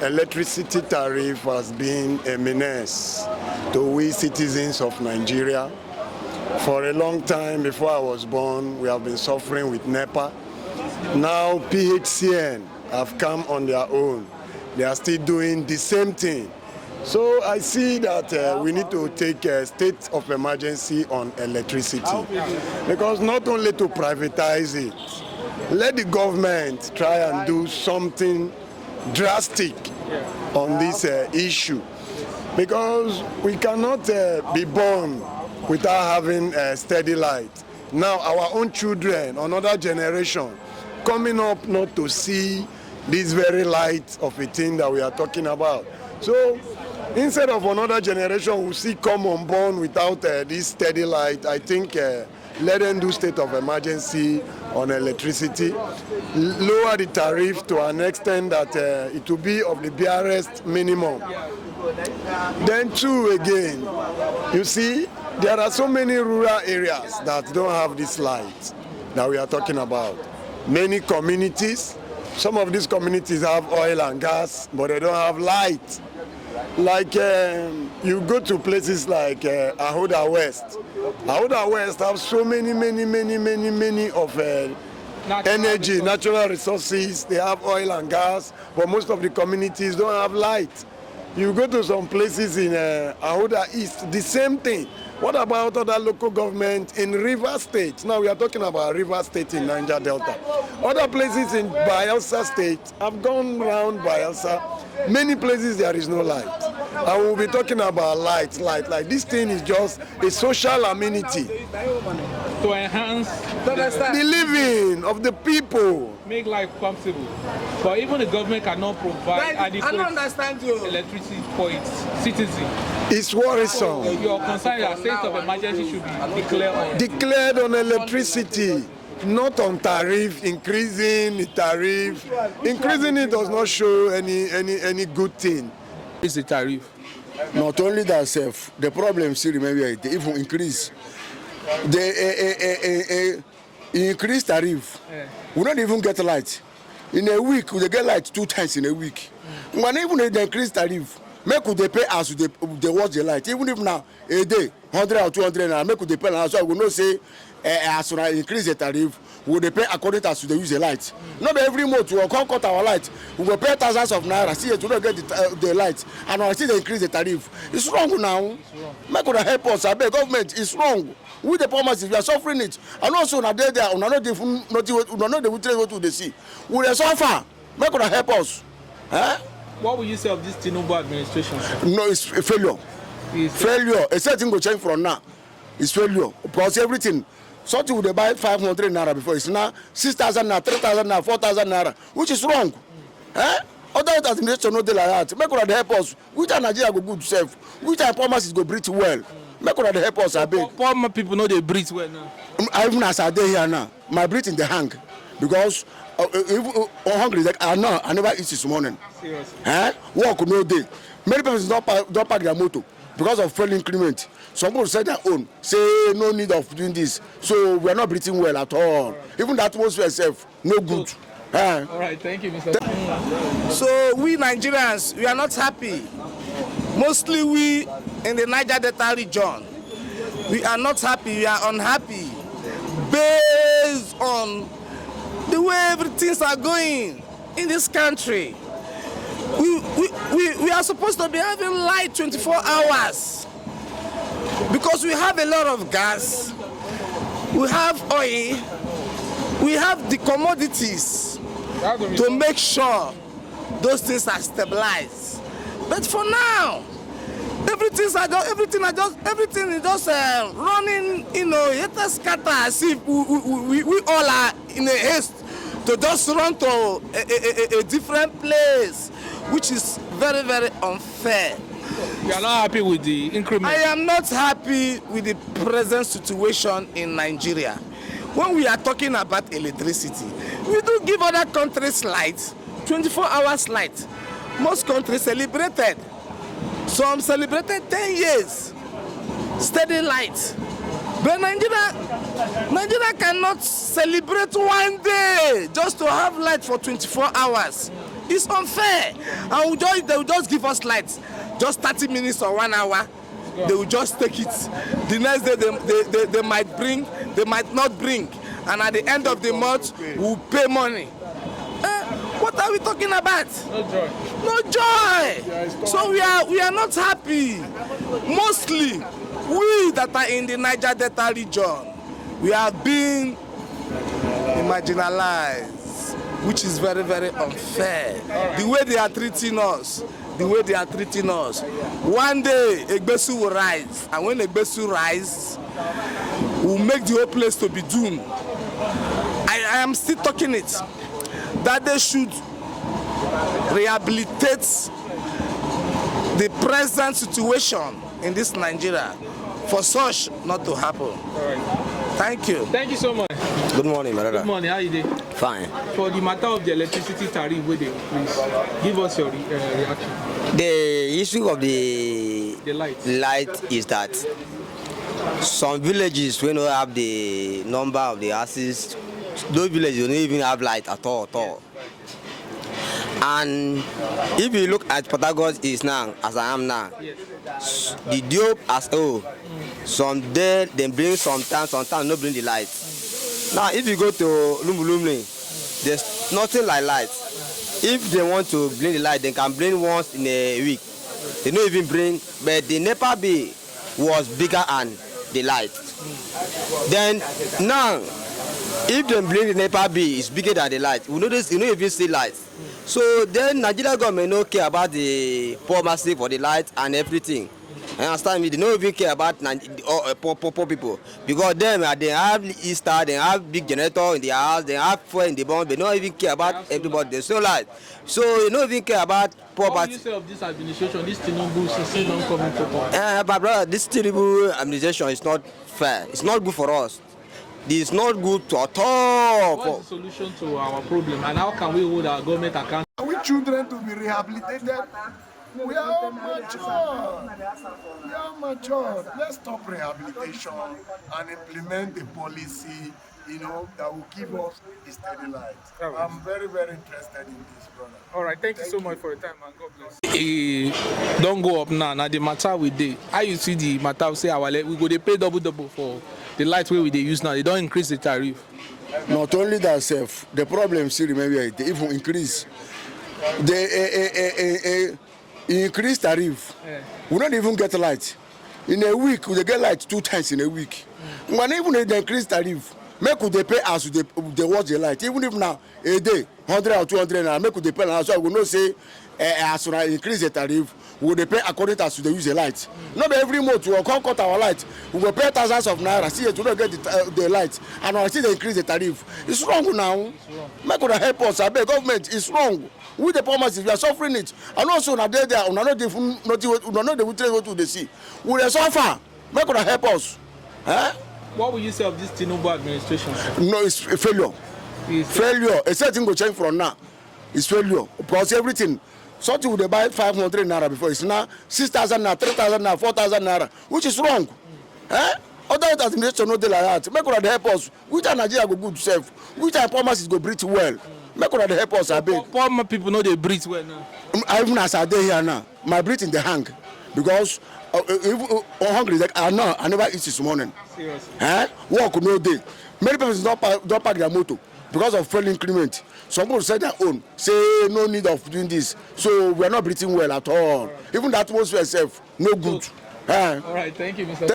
electricity tariff has been a menace to we citizens of Nigeria. For a long time before I was born, we have been suffering with NEPA. Now PHCN have come on their own. They are still doing the same thing. So I see that we need to take a state of emergency on electricity, because not only to privatize it, let the government try and do something drastic on this issue, because we cannot be born without having a steady light. Now our own children, another generation, coming up not to see this very light of a thing that we are talking about. So instead of another generation who see come on board without this steady light, I think let them do state of emergency on electricity, lower the tariff to an extent that it will be of the barest minimum. Then two, again, you see, there are so many rural areas that don't have this light that we are talking about. Many communities, some of these communities have oil and gas, but they don't have light. Like you go to places like Ahoda West. Ahoda West have so many of energy, natural resources. They have oil and gas, but most of the communities don't have light. You go to some places in Ahoda East, the same thing. What about other local government in River State? Now we are talking about River State in Niger Delta. Other places in Bayelsa State, I've gone around Bayelsa. Many places there is no light. And we'll be talking about light. Like this thing is just a social amenity to enhance the living of the people. Make life comfortable. But even the government cannot provide adequate electricity for its citizens. It's worrisome. Your concern that state of emergency should be declared on electricity, not on tariff. Increasing the tariff, increasing it does not show any good thing. It's the tariff. Not only that, self, the problem still remains where it even increase. The increase tariff, we don't even get light. In a week, we get light 2 times in a week. When even they increase tariff, make they pay as they watch the light. Even if now a day 100 or 200 naira, make they pay now. So I will not say as soon as increase the tariff, we they pay according to as they use the light. Not every month we will come cut our light. We will pay thousands of naira. See to not get the light, and I see they increase the tariff. It's wrong now. Make they help us. I beg government. It's wrong. We the poor masses, we are suffering it. And also now they are not the what they see. We are suffer. Make they help us. What will you say of this Tinubu administration, sir? No, it's a failure. Failure. A certain go change from now. It's failure. Because everything. Something would they buy 500 naira before. It's now 6,000 naira, 3,000 naira, 4,000 naira, which is wrong. Other administration no dey like that. Make una help us. Which are Nigeria go good self? Which are poor masses go breathe well? Make una help us. I beg. Poor people know they breathe well now. Even as I dey here now, my breathing dey hang because even hungry like I never eat this morning. Seriously. Work no day. Many people don't pack their motor because of fuel increment. Some people say their own, say no need of doing this. So we are not breathing well at all. Even the atmosphere itself, no good. All right, thank you, Mr. So we Nigerians, we are not happy. Mostly we in the Niger Delta region, we are not happy, we are unhappy based on the way everything's are going in this country. We are supposed to be having light 24 hours because we have a lot of gas, we have oil, we have the commodities to make sure those things are stabilized. But for now, everything is just running, yet scatter as if we all are in a haste to just run to a different place, which is very, very unfair. You are not happy with the increment? I am not happy with the present situation in Nigeria. When we are talking about electricity, we do give other countries light, 24 hours light. Most countries celebrated. Some celebrated 10 years, steady light. But Nigeria cannot celebrate one day just to have light for 24 hours. It's unfair. And they will just give us lights, just 30 minutes or 1 hour. They will just take it. The next day they might bring, they might not bring. And at the end of the month, we'll pay money. What are we talking about? No joy. No joy. So we are not happy. Mostly, we that are in the Niger Delta region, we are being marginalized, which is very, very unfair. The way they are treating us, One day, Egbesu will rise, and when Egbesu rise, we'll make the whole place to be doomed. I am still talking it, that they should rehabilitate the present situation in this Nigeria for such not to happen. All right. Thank you. Thank you so much. Good morning, my brother. Good morning. How are you doing? Fine. For the matter of the electricity tariff, where they increase, give us your reaction. The issue of the light is that some villages when don't have the number of the houses, those villages don't even have light at all. And if you look at Port Harcourt is now, as I am now, yes, the Diop as oh, some day they bring sometimes no bring the light. Now if you go to Lumulumli, there's nothing like light. If they want to bring the light, they can bring once in a week. They don't even bring, but the NEPA bill was bigger than the light. Then now, if they bring the NEPA bill, it's bigger than the light. You notice, you don't even see light. So then Nigeria government don't care about the poor masses for the light and everything. I understand me? They don't even care about poor people, because them they have Easter, they have big generator in their house, they have fuel in the bomb. They don't even care about everybody. There's no light, so you don't even care about poor. What do you say of this administration, this Tinubu still not coming to power? But brother, this Tinubu administration is not fair. It's not good for us. It's not good at all. What's the solution to our problem, and how can we hold our government accountable? Are we children to be rehabilitated? We are all matured. Let's stop rehabilitation and implement a policy, that will give us a steady light. Right. I'm very, very interested in this, brother. All right, thank you so much for your time, and God bless. Don't go up now. Now the matter we dey. How you see the matter? Say we go they pay double for the light way we they use now. They don't increase the tariff. Not only that, self, the problem still remember they even increase. The increased tariff. Yeah. We don't even get light. In a week, we get light 2 times in a week. When even they increase tariff, make they pay as they watch the light. Even if now a day 100 or 200 naira, make they pay. So I will not say as soon as increase the tariff, we will pay according to as they use the light. Not every month we will come cut our light. We will pay thousands of naira. See, to not get the light, and I see they increase the tariff. It's wrong now. Make they help us. I beg government. It's wrong. We the poor masses, we are suffering it. And also now there, we are not the go to the sea. We are suffer. Make they help us. What will you say of this Tinubu administration? No, it's a failure. Failure. A certain go change from now. It's failure. Because everything. Something would buy 500 naira before. It's now 6,000 naira, 3,000 naira, 4,000 naira, which is wrong. Other administration no dey like that. Make una help us. Which time Nigeria go good self? Which time poor masses go breathe well? Make una help us, abeg. Poor people know they breathe well now. Even as I dey here now, my breathing dey hang because hungry. Like I never eat this morning. Seriously. Work no day. Many people don't park their motor because of fuel increment. Some people say their own, say no need of doing this. So we are not breathing well at all. Even the atmosphere itself, no good. All right, thank you, Mr.